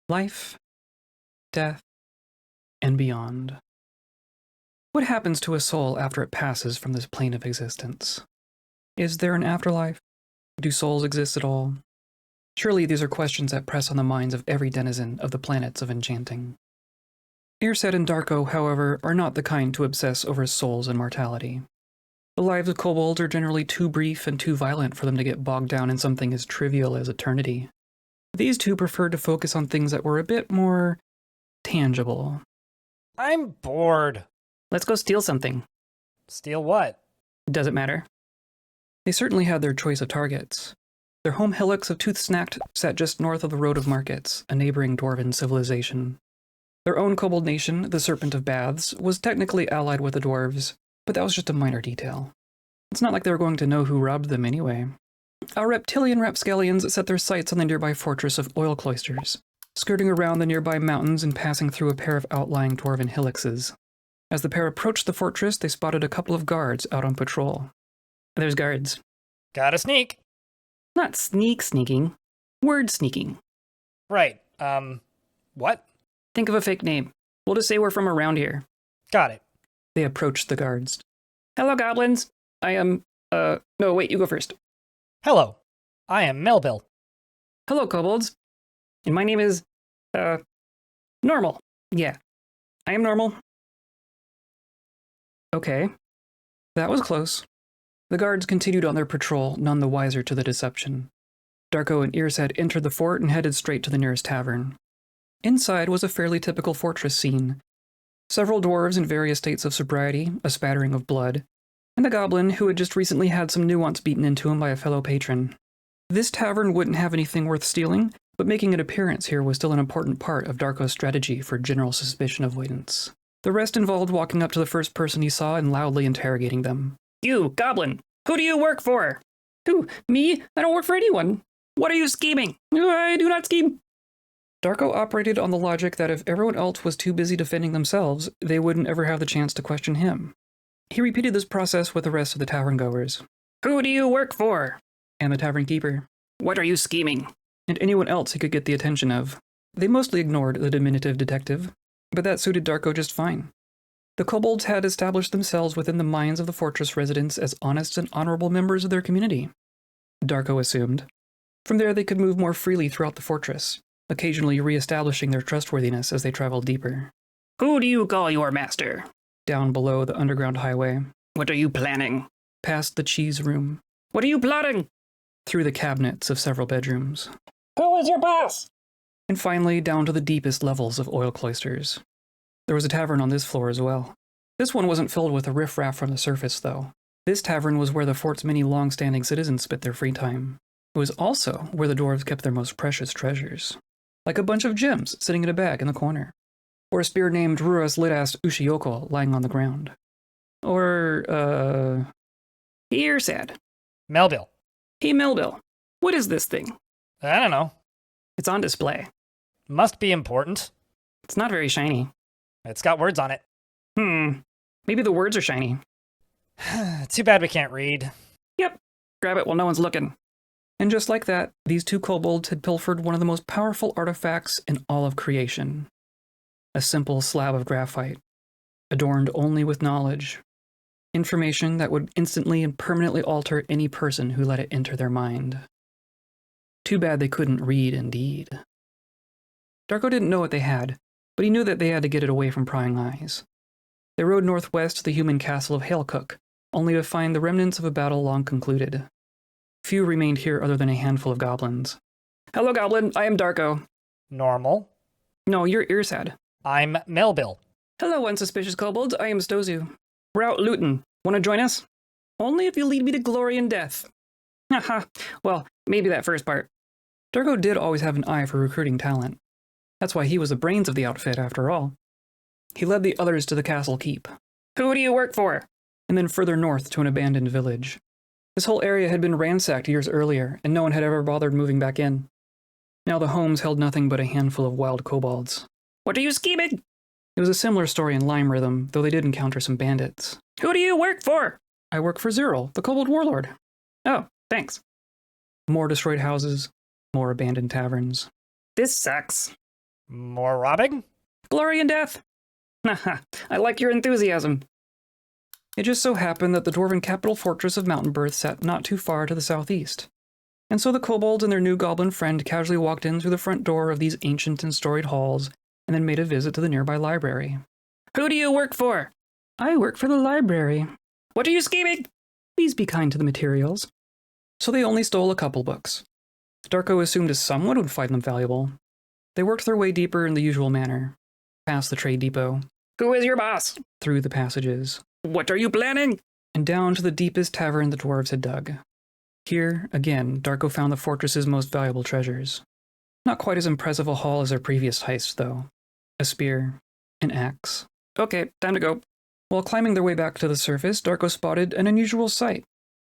Life, death, and beyond. What happens to a soul after it passes from this plane of existence? Is there an afterlife? Do souls exist at all? Surely these are questions that press on the minds of every denizen of the planets of enchanting. Irsad and Darko, however, are not the kind to obsess over souls and mortality. The lives of kobolds are generally too brief and too violent for them to get bogged down in something as trivial as eternity. These two preferred to focus on things that were a bit more tangible. I'm bored. Let's go steal something. Steal what? Does it matter? They certainly had their choice of targets. Their home hillocks of Tooth-Snacked sat just north of the Road of Markets, a neighboring dwarven civilization. Their own kobold nation, the Serpent of Baths, was technically allied with the dwarves, but that was just a minor detail. It's not like they were going to know who robbed them anyway. Our reptilian rapscallions set their sights on the nearby fortress of oil cloisters, skirting around the nearby mountains and passing through a pair of outlying dwarven hillocks. As the pair approached the fortress, they spotted a couple of guards out on patrol. There's guards. Gotta sneak. Not sneaking. Word sneaking. Right, what? Think of a fake name. We'll just say we're from around here. Got it. They approached the guards. Hello, goblins. I am, no, wait, you go first. Hello, I am Melville. Hello, kobolds. And my name is, Normal. Yeah, I am Normal. Okay. That was close. The guards continued on their patrol, none the wiser to the deception. Darko and Irsad entered the fort and headed straight to the nearest tavern. Inside was a fairly typical fortress scene. Several dwarves in various states of sobriety, a spattering of blood, and a goblin who had just recently had some nuance beaten into him by a fellow patron. This tavern wouldn't have anything worth stealing, but making an appearance here was still an important part of Darko's strategy for general suspicion avoidance. The rest involved walking up to the first person he saw and loudly interrogating them. You, goblin! Who do you work for? Who? Me? I don't work for anyone. What are you scheming? I do not scheme. Darko operated on the logic that if everyone else was too busy defending themselves, they wouldn't ever have the chance to question him. He repeated this process with the rest of the tavern goers. Who do you work for? And the tavern keeper. What are you scheming? And anyone else he could get the attention of. They mostly ignored the diminutive detective, but that suited Darko just fine. The kobolds had established themselves within the minds of the fortress residents as honest and honorable members of their community. Darko assumed. From there they could move more freely throughout the fortress, occasionally re-establishing their trustworthiness as they traveled deeper. Who do you call your master? Down below the underground highway. What are you planning? Past the cheese room. What are you plotting? Through the cabinets of several bedrooms. Who is your boss? And finally down to the deepest levels of oil cloisters. There was a tavern on this floor as well. This one wasn't filled with the riffraff from the surface, though. This tavern was where the fort's many long-standing citizens spent their free time. It was also where the dwarves kept their most precious treasures. Like a bunch of gems sitting in a bag in the corner. Or a spear named Ruras Lidas Ushioko lying on the ground. Or, Irsad. Melville. Hey, Melville. What is this thing? I don't know. It's on display. Must be important. It's not very shiny. It's got words on it. Maybe the words are shiny. Too bad we can't read. Yep. Grab it while no one's looking. And just like that, these two kobolds had pilfered one of the most powerful artifacts in all of creation. A simple slab of graphite, adorned only with knowledge. Information that would instantly and permanently alter any person who let it enter their mind. Too bad they couldn't read indeed. Darko didn't know what they had, but he knew that they had to get it away from prying eyes. They rode northwest to the human castle of Halecook, only to find the remnants of a battle long concluded. Few remained here other than a handful of goblins. Hello, goblin. I am Darko. Normal. No, you're Irsad. I'm Melville. Hello, unsuspicious kobolds. I am Stozu. We're out looting. Want to join us? Only if you lead me to glory and death. Haha. Well, maybe that first part. Darko did always have an eye for recruiting talent. That's why he was the brains of the outfit, after all. He led the others to the castle keep. Who do you work for? And then further north to an abandoned village. This whole area had been ransacked years earlier, and no one had ever bothered moving back in. Now the homes held nothing but a handful of wild kobolds. What are you scheming? It was a similar story in Lime Rhythm, though they did encounter some bandits. Who do you work for? I work for Zyril, the kobold warlord. Oh, thanks. More destroyed houses, more abandoned taverns. This sucks. More robbing? Glory and death! Haha, I like your enthusiasm. It just so happened that the dwarven capital fortress of Mountain Birth sat not too far to the southeast. And so the kobolds and their new goblin friend casually walked in through the front door of these ancient and storied halls, and then made a visit to the nearby library. Who do you work for? I work for the library. What are you scheming? Please be kind to the materials. So they only stole a couple books. Darko assumed someone would find them valuable. They worked their way deeper in the usual manner, past the trade depot. Who is your boss? Through the passages. What are you planning? And down to the deepest tavern the dwarves had dug. Here, again, Darko found the fortress's most valuable treasures. Not quite as impressive a haul as their previous heists, though. A spear, an axe. Okay, time to go. While climbing their way back to the surface, Darko spotted an unusual sight.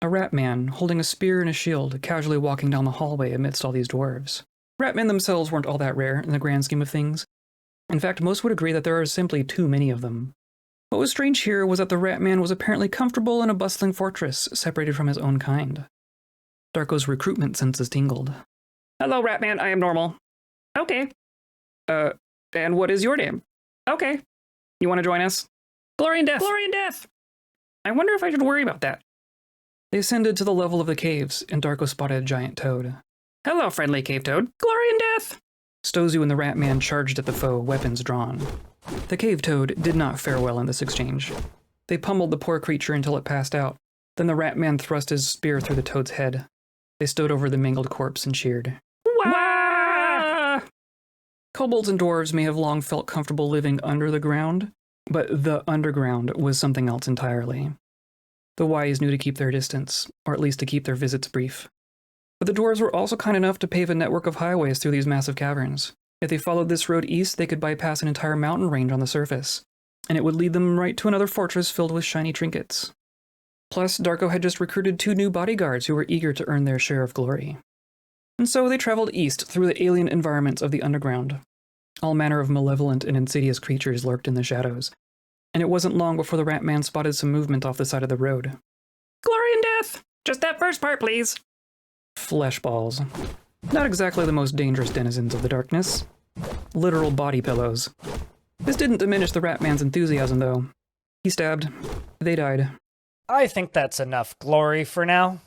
A rat man, holding a spear and a shield, casually walking down the hallway amidst all these dwarves. Ratmen themselves weren't all that rare in the grand scheme of things. In fact, most would agree that there are simply too many of them. What was strange here was that the rat man was apparently comfortable in a bustling fortress, separated from his own kind. Darko's recruitment senses tingled. Hello, Ratman, I am normal. Okay. And what is your name? Okay. You want to join us? Glory and death! Glory and death! I wonder if I should worry about that. They ascended to the level of the caves, and Darko spotted a giant toad. Hello, friendly cave toad. Glory and death! Stozu and the Ratman charged at the foe, weapons drawn. The cave toad did not fare well in this exchange. They pummeled the poor creature until it passed out. Then the Ratman thrust his spear through the toad's head. They stood over the mangled corpse and cheered. Wah! Kobolds and dwarves may have long felt comfortable living under the ground, but the underground was something else entirely. The wise knew to keep their distance, or at least to keep their visits brief. But the dwarves were also kind enough to pave a network of highways through these massive caverns. If they followed this road east, they could bypass an entire mountain range on the surface, and it would lead them right to another fortress filled with shiny trinkets. Plus, Darko had just recruited 2 new bodyguards who were eager to earn their share of glory. And so they traveled east through the alien environments of the underground. All manner of malevolent and insidious creatures lurked in the shadows, and it wasn't long before the Ratman spotted some movement off the side of the road. Glory and death! Just that first part, please! Flesh balls. Not exactly the most dangerous denizens of the darkness. Literal body pillows. This didn't diminish the Ratman's enthusiasm, though. He stabbed. They died. I think that's enough glory for now.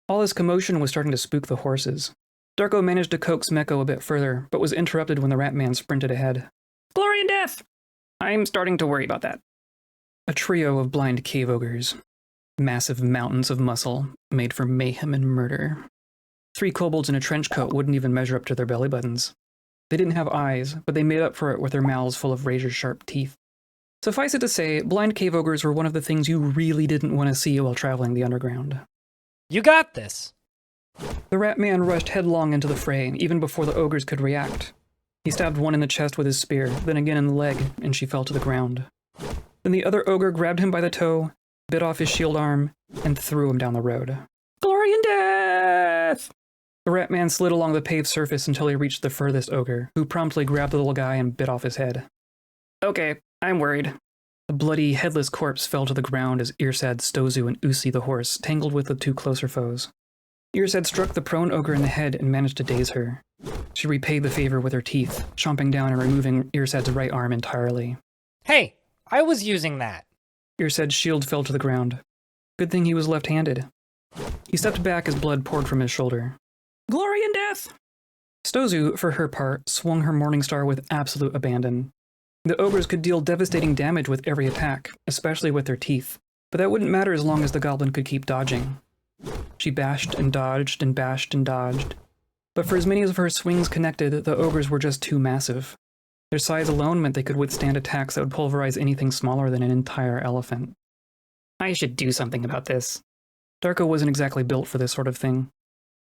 All this commotion was starting to spook the horses. Darko managed to coax Meko a bit further, but was interrupted when the Ratman sprinted ahead. Glory and death! I'm starting to worry about that. A trio of blind cave ogres. Massive mountains of muscle, made for mayhem and murder. 3 kobolds in a trench coat wouldn't even measure up to their belly buttons. They didn't have eyes, but they made up for it with their mouths full of razor-sharp teeth. Suffice it to say, blind cave ogres were one of the things you really didn't want to see while traveling the underground. You got this. The Ratman rushed headlong into the fray, even before the ogres could react. He stabbed one in the chest with his spear, then again in the leg, and she fell to the ground. Then the other ogre grabbed him by the toe, bit off his shield arm, and threw him down the road. Glory and death! The Ratman slid along the paved surface until he reached the furthest ogre, who promptly grabbed the little guy and bit off his head. Okay, I'm worried. The bloody, headless corpse fell to the ground as Irsad, Stozu, and Usi the horse tangled with the 2 closer foes. Irsad struck the prone ogre in the head and managed to daze her. She repaid the favor with her teeth, chomping down and removing Irsad's right arm entirely. Hey, I was using that. Irsad's shield fell to the ground. Good thing he was left-handed. He stepped back as blood poured from his shoulder. Glory and death! Stozu, for her part, swung her Morningstar with absolute abandon. The ogres could deal devastating damage with every attack, especially with their teeth, but that wouldn't matter as long as the goblin could keep dodging. She bashed and dodged and bashed and dodged, but for as many of her swings connected, the ogres were just too massive. Their size alone meant they could withstand attacks that would pulverize anything smaller than an entire elephant. I should do something about this. Darko wasn't exactly built for this sort of thing.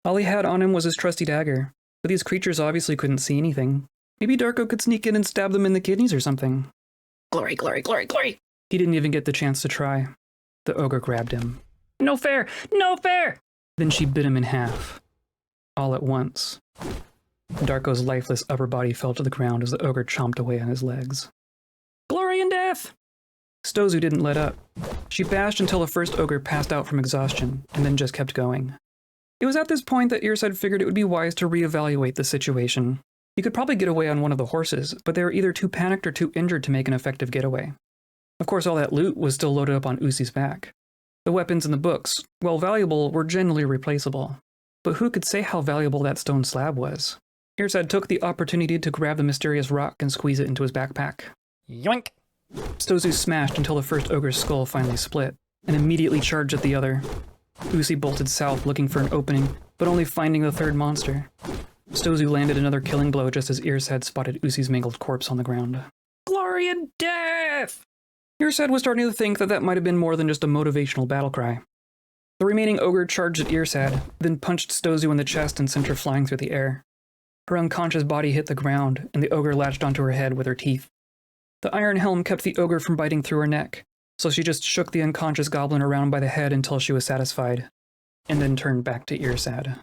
All he had on him was his trusty dagger, but these creatures obviously couldn't see anything. Maybe Darko could sneak in and stab them in the kidneys or something. Glory, glory, glory, glory! He didn't even get the chance to try. The ogre grabbed him. No fair! No fair! Then she bit him in half. All at once. Darko's lifeless upper body fell to the ground as the ogre chomped away on his legs. Glory and death! Stozu didn't let up. She bashed until the first ogre passed out from exhaustion, and then just kept going. It was at this point that Irsad figured it would be wise to reevaluate the situation. He could probably get away on one of the horses, but they were either too panicked or too injured to make an effective getaway. Of course, all that loot was still loaded up on Usi's back. The weapons and the books, while valuable, were generally replaceable. But who could say how valuable that stone slab was? Irsad took the opportunity to grab the mysterious rock and squeeze it into his backpack. Yoink! Stozu smashed until the first ogre's skull finally split, and immediately charged at the other. Usi bolted south looking for an opening, but only finding the third monster. Stozu landed another killing blow just as Irsad spotted Usi's mangled corpse on the ground. Glory and death! Irsad was starting to think that might have been more than just a motivational battle cry. The remaining ogre charged at Irsad, then punched Stozu in the chest and sent her flying through the air. Her unconscious body hit the ground, and the ogre latched onto her head with her teeth. The iron helm kept the ogre from biting through her neck, so she just shook the unconscious goblin around by the head until she was satisfied, and then turned back to Irsad.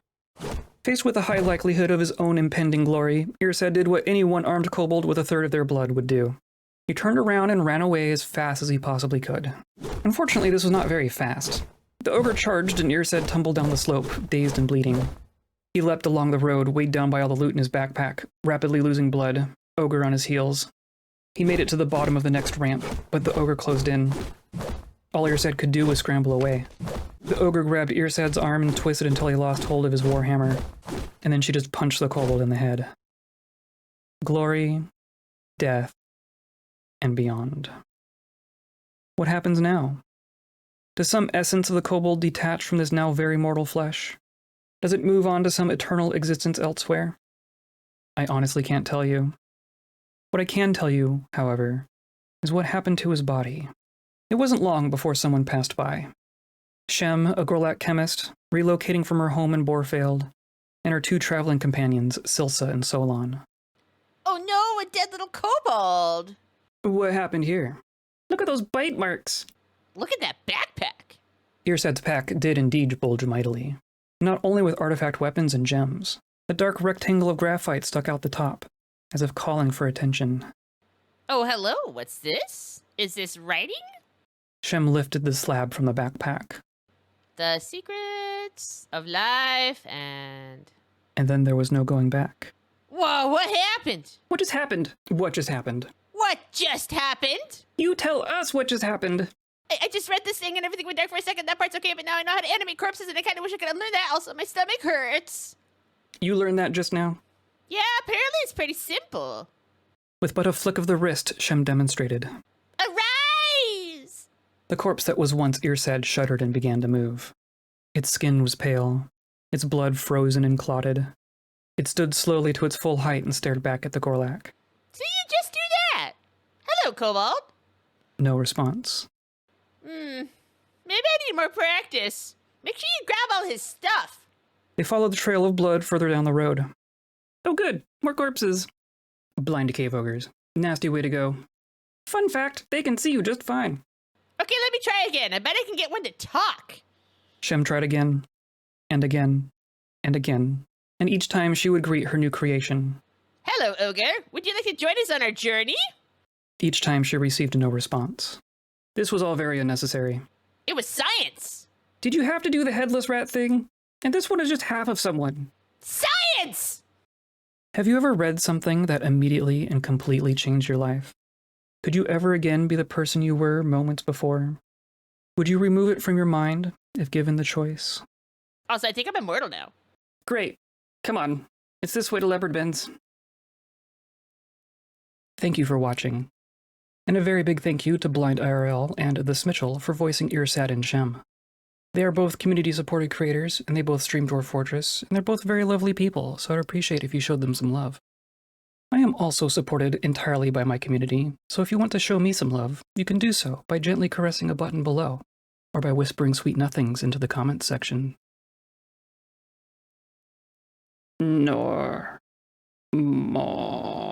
Faced with the high likelihood of his own impending glory, Irsad did what any one-armed kobold with a third of their blood would do. He turned around and ran away as fast as he possibly could. Unfortunately, this was not very fast. The ogre charged and Irsad tumbled down the slope, dazed and bleeding. He leapt along the road, weighed down by all the loot in his backpack, rapidly losing blood, ogre on his heels. He made it to the bottom of the next ramp, but the ogre closed in. All Irsad could do was scramble away. The ogre grabbed Irsad's arm and twisted until he lost hold of his warhammer, and then she just punched the kobold in the head. Glory, death, and beyond. What happens now? Does some essence of the kobold detach from this now very mortal flesh? Does it move on to some eternal existence elsewhere? I honestly can't tell you. What I can tell you, however, is what happened to his body. It wasn't long before someone passed by. Shem, a gorlak chemist, relocating from her home in Borfeld, and her two traveling companions, Silsa and Solon. Oh no, a dead little kobold! What happened here? Look at those bite marks! Look at that backpack! Irsad's pack did indeed bulge mightily, not only with artifact weapons and gems. A dark rectangle of graphite stuck out the top, as if calling for attention. Oh, hello, what's this? Is this writing? Shem lifted the slab from the backpack. The secrets of life and... And then there was no going back. Whoa, what happened? What just happened? What just happened? What just happened? You tell us what just happened! I just read this thing and everything went dark for a second. That part's okay, but now I know how to animate corpses and I kind of wish I could unlearn that. Also, my stomach hurts. You learned that just now? Yeah, apparently it's pretty simple. With but a flick of the wrist, Shem demonstrated. Arise! The corpse that was once Irsad shuddered and began to move. Its skin was pale, its blood frozen and clotted. It stood slowly to its full height and stared back at the gorlak. So you just do that? Hello, kobold. No response. Maybe I need more practice. Make sure you grab all his stuff. They followed the trail of blood further down the road. Oh good, more corpses. Blind cave ogres. Nasty way to go. Fun fact, they can see you just fine. Okay, let me try again. I bet I can get one to talk. Shem tried again, and again, and again, and each time she would greet her new creation. Hello, ogre. Would you like to join us on our journey? Each time she received no response. This was all very unnecessary. It was science. Did you have to do the headless rat thing? And this one is just half of someone. Science! Have you ever read something that immediately and completely changed your life? Could you ever again be the person you were moments before? Would you remove it from your mind if given the choice? Also, I think I'm immortal now. Great. Come on. It's this way to Leopardbends. Thank you for watching. And a very big thank you to Blind IRL and The Smitchell for voicing Irsad and Shem. They are both community-supported creators, and they both stream Dwarf Fortress, and they're both very lovely people, so I'd appreciate if you showed them some love. I am also supported entirely by my community, so if you want to show me some love, you can do so by gently caressing a button below, or by whispering sweet nothings into the comments section. Nor more.